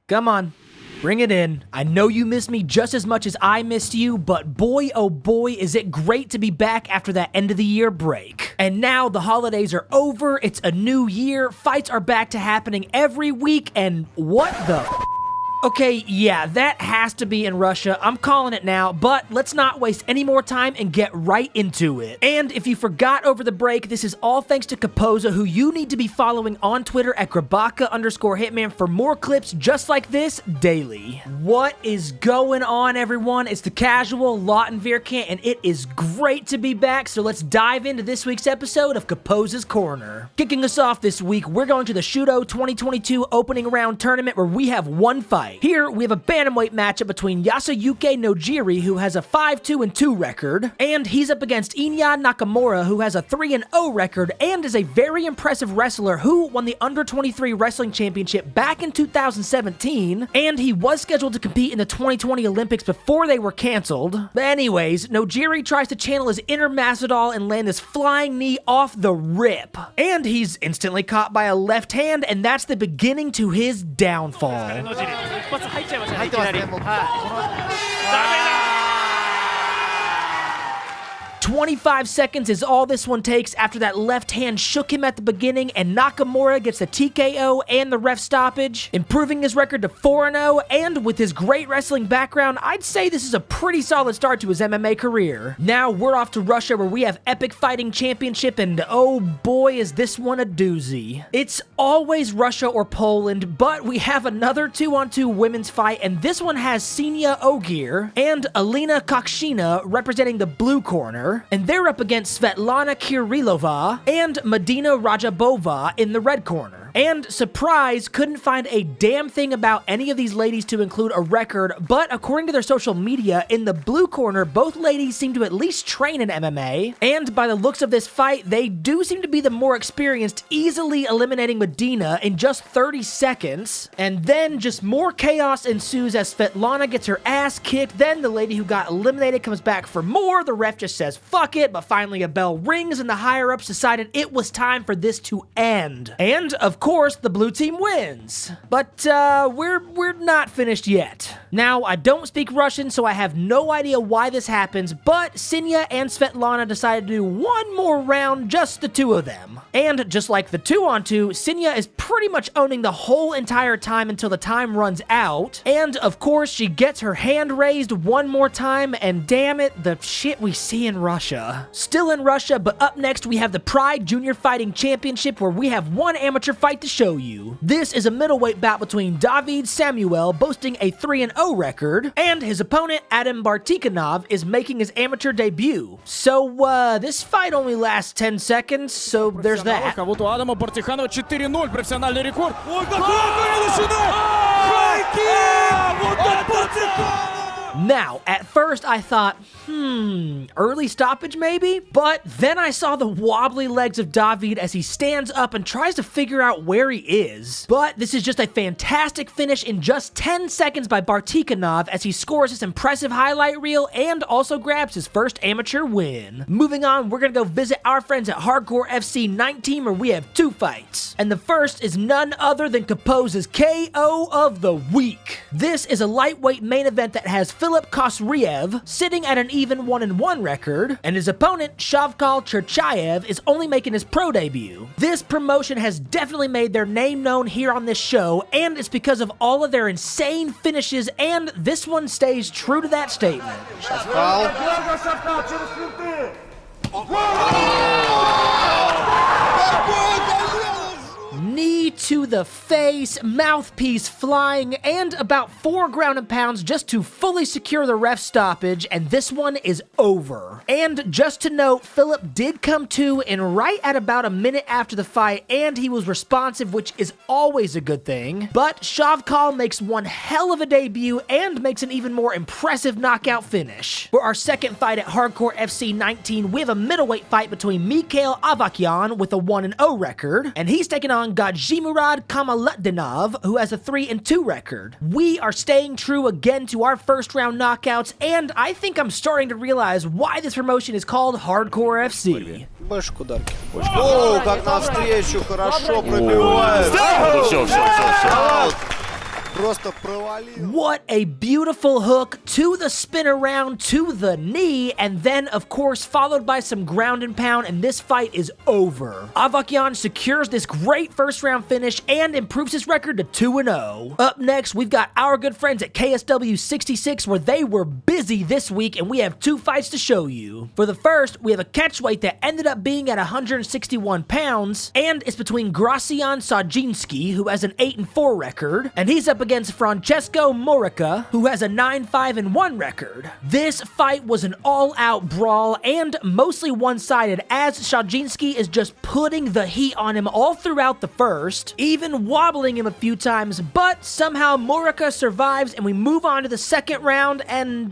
Come on. Bring it in. I know you miss me just as much as I missed you, but boy, oh boy, is it great to be back after that end of the year break. And now the holidays are over, it's a new year, fights are back to happening every week, and what the Okay, yeah, that has to be in Russia. I'm calling it now, but let's not waste any more time and get right into it. And if you forgot over the break, this is all thanks to Caposa, who you need to be following on Twitter at Grabaka_Hitman for more clips just like this daily. What is going on, everyone? It's the casual Lawton Veerkant, and it is great to be back, so let's dive into this week's episode of Caposa's Corner. Kicking us off this week, we're going to the Shooto 2022 opening round tournament where we have one fight. Here, we have a bantamweight matchup between Yasuyuki Nojiri, who has a 5-2-2 record, and he's up against Inya Nakamura, who has a 3-0 record and is a very impressive wrestler who won the Under-23 Wrestling Championship back in 2017, and he was scheduled to compete in the 2020 Olympics before they were canceled. But anyways, Nojiri tries to channel his inner Masvidal and land this flying knee off the rip, and he's instantly caught by a left hand, and that's the beginning to his downfall. 一発入っちゃいましたね、いきなり。ダメだ 25 seconds is all this one takes after that left hand shook him at the beginning, and Nakamura gets the TKO and the ref stoppage, improving his record to 4-0, and with his great wrestling background, I'd say this is a pretty solid start to his MMA career. Now we're off to Russia where we have Epic Fighting Championship, and oh boy is this one a doozy. It's always Russia or Poland, but we have another 2-on-2 women's fight, and this one has Ksenia Ogir and Alina Kokshina representing the blue corner, and they're up against Svetlana Kirilova and Medina Rajabova in the red corner. And surprise, couldn't find a damn thing about any of these ladies to include a record, but according to their social media, in the blue corner, both ladies seem to at least train in MMA, and by the looks of this fight, they do seem to be the more experienced, easily eliminating Medina in just 30 seconds, and then just more chaos ensues as Svetlana gets her ass kicked, then the lady who got eliminated comes back for more, the ref just says fuck it, but finally a bell rings and the higher-ups decided it was time for this to end. And, of course, the blue team wins. But, we're not finished yet. Now, I don't speak Russian, so I have no idea why this happens, but Ksenia and Svetlana decided to do one more round, just the two of them. And just like the 2-on-2, Ksenia is pretty much owning the whole entire time until the time runs out. And, of course, she gets her hand raised one more time, and damn it, the shit we see in Russia. Still in Russia, but up next we have the Pride Junior Fighting Championship where we have one amateur fight to show you. This is a middleweight bout between David Samuel, boasting a 3-0 record, and his opponent Adam Bartikanov is making his amateur debut. So, this fight only lasts 10 seconds, so there's that. Вот у Адама Бартиханова 4-0, профессиональный рекорд. Ой, Now, at first I thought, early stoppage maybe? But then I saw the wobbly legs of David as he stands up and tries to figure out where he is. But this is just a fantastic finish in just 10 seconds by Bartikanov as he scores this impressive highlight reel and also grabs his first amateur win. Moving on, we're gonna go visit our friends at Hardcore FC 19 where we have two fights. And the first is none other than Caposa's KO of the week. This is a lightweight main event that has Philip Kosriev sitting at an even 1-1 record, and his opponent, Shavkal Cherchayev, is only making his pro debut. This promotion has definitely made their name known here on this show, and it's because of all of their insane finishes, and this one stays true to that statement. Knee to the face, mouthpiece flying, and about 4 ground and pounds just to fully secure the ref stoppage, and this one is over. And just to note, Philip did come to in right at about a minute after the fight, and he was responsive, which is always a good thing. But Shavkal makes one hell of a debut and makes an even more impressive knockout finish. For our second fight at Hardcore FC 19, we have a middleweight fight between Mikhail Avakyan with a 1-0 record, and he's taking on Gajimurad Kamaletdinov, who has a 3-2 record. We are staying true again to our first round knockouts, and I think I'm starting to realize why this promotion is called Hardcore FC. О, как навстречу, хорошо пробивает. Просто провалил. What a beautiful hook to the spin around to the knee, and then of course followed by some ground and pound, and this fight is over. Avakyan secures this great first round finish and improves his record to 2-0. Up next, we've got our good friends at KSW 66, where they were busy this week, and we have 2 fights to show you. For the first, we have a catchweight that ended up being at 161 pounds, and it's between Gracian Sajinski, who has an 8-4 record, and he's up against Francesco Morica, who has a 9-5-1 record. This fight was an all-out brawl and mostly one-sided, as Sajinski is just putting the heat on him all throughout the first, even wobbling him a few times, but somehow Morica survives and we move on to the second round, and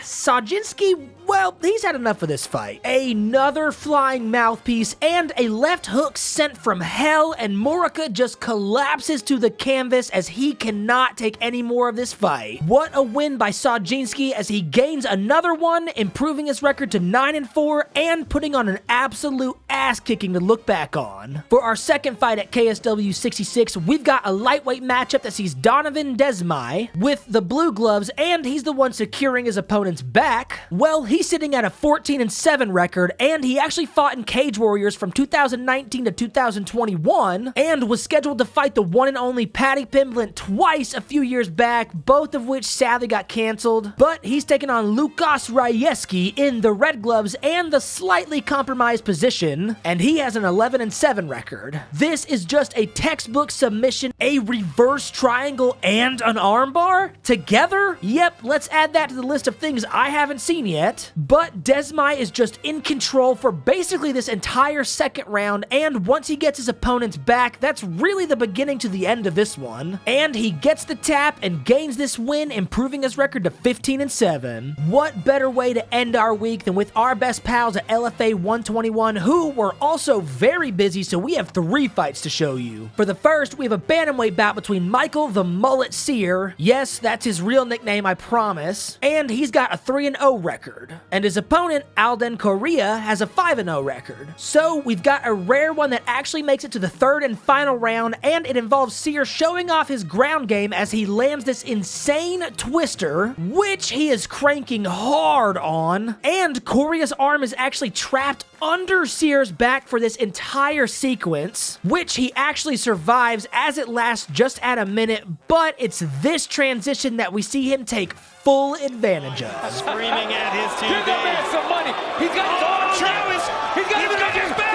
Sajinski, well, he's had enough of this fight. Another flying mouthpiece and a left hook sent from hell, and Morica just collapses to the canvas as he cannot take any more of this fight. What a win by Sajinski as he gains another one, improving his record to 9-4 and putting on an absolute ass-kicking to look back on. For our second fight at KSW 66, we've got a lightweight matchup that sees Donovan Desmai with the blue gloves, and he's the one securing his opponent's back. Well, he's sitting at a 14-7 record, and he actually fought in Cage Warriors from 2019 to 2021, and was scheduled to fight the one and only Paddy Pimblett twice a few years back, both of which sadly got canceled. But he's taken on Lukas Rajewski in the red gloves and the slightly compromised position, and he has an 11-7 record. This is just a textbook submission, a reverse triangle, and an armbar? Together? Yep, let's add that to the list of things I haven't seen yet. But Desmai is just in control for basically this entire second round, and once he gets his opponent's back, that's really the beginning to the end of this one. And he gets the tap and gains this win, improving his record to 15-7. What better way to end our week than with our best pals at LFA 121, who were also very busy, so we have 3 fights to show you. For the first, we have a bantamweight bout between Michael the Mullet Sear, yes, that's his real nickname, I promise, and he's got a 3-0 record. And his opponent, Alden Correa, has a 5-0 record. So we've got a rare one that actually makes it to the third and final round, and it involves Sear showing off his ground game as he lands this insane twister, which he is cranking hard on, and Correa's arm is actually trapped under Sear's back for this entire sequence, which he actually survives as it lasts just at a minute, but it's this transition that we see him take full advantage of. Screaming at his TV. Give the man some money. He's got his arm trapped. He's got his back.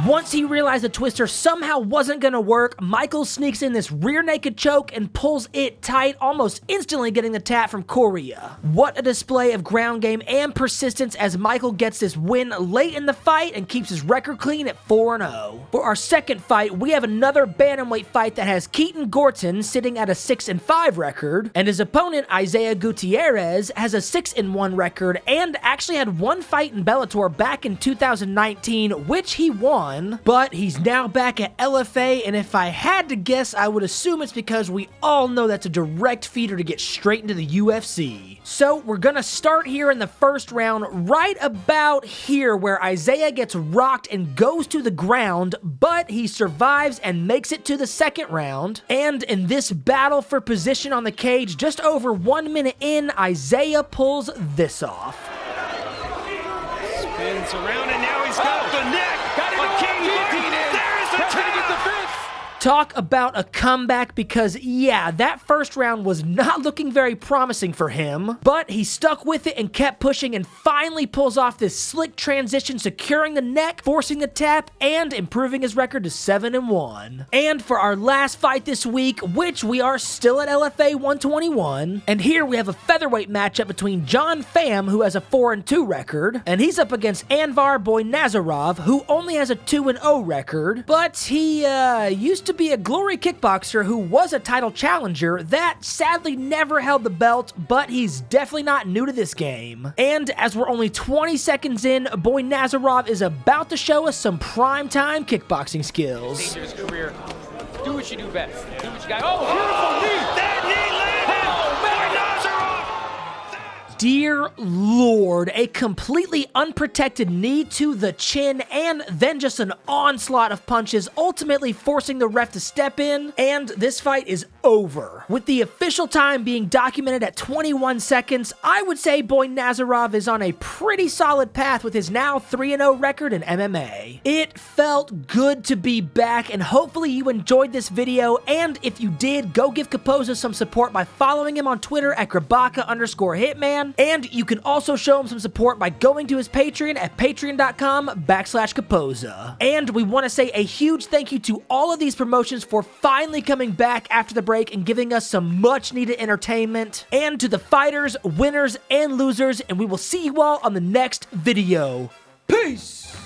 Once he realized the twister somehow wasn't gonna work, Michael sneaks in this rear naked choke and pulls it tight, almost instantly getting the tap from Correa. What a display of ground game and persistence as Michael gets this win late in the fight and keeps his record clean at 4-0. For our second fight, we have another bantamweight fight that has Keaton Gorton sitting at a 6-5 record, and his opponent Isaiah Gutierrez has a 6-1 record and actually had one fight in Bellator back in 2019, which he won. But he's now back at LFA, and if I had to guess, I would assume it's because we all know that's a direct feeder to get straight into the UFC. So we're gonna start here in the first round, right about here where Isaiah gets rocked and goes to the ground, but he survives and makes it to the second round. And in this battle for position on the cage, just over 1 minute in, Isaiah pulls this off. Spins around and now he's got the neck. Talk about a comeback, because yeah, that first round was not looking very promising for him, but he stuck with it and kept pushing and finally pulls off this slick transition, securing the neck, forcing the tap, and improving his record to 7-1. And for our last fight this week, which we are still at LFA 121, and here we have a featherweight matchup between John Pham, who has a 4-2 record, and he's up against Anvar Boynazarov, who only has a 2-0 record, but he used to be a glory kickboxer who was a title challenger that sadly never held the belt, but he's definitely not new to this game. And as we're only 20 seconds in, Boynazarov is about to show us some primetime kickboxing skills. Dangerous career. Do what you do best. Do what you got. Oh, beautiful knee! That knee landed! Oh, man. dear Lord, a completely unprotected knee to the chin, and then just an onslaught of punches, ultimately forcing the ref to step in, and this fight is over. With the official time being documented at 21 seconds, I would say Boy Nazarov is on a pretty solid path with his now 3-0 record in MMA. It felt good to be back, and hopefully you enjoyed this video, and if you did, go give Caposa some support by following him on Twitter at Grabaka_Hitman, and you can also show him some support by going to his Patreon at patreon.com/Caposa. And we want to say a huge thank you to all of these promotions for finally coming back after the break and giving us some much needed entertainment, and to the fighters, winners, and losers, and we will see you all on the next video. Peace!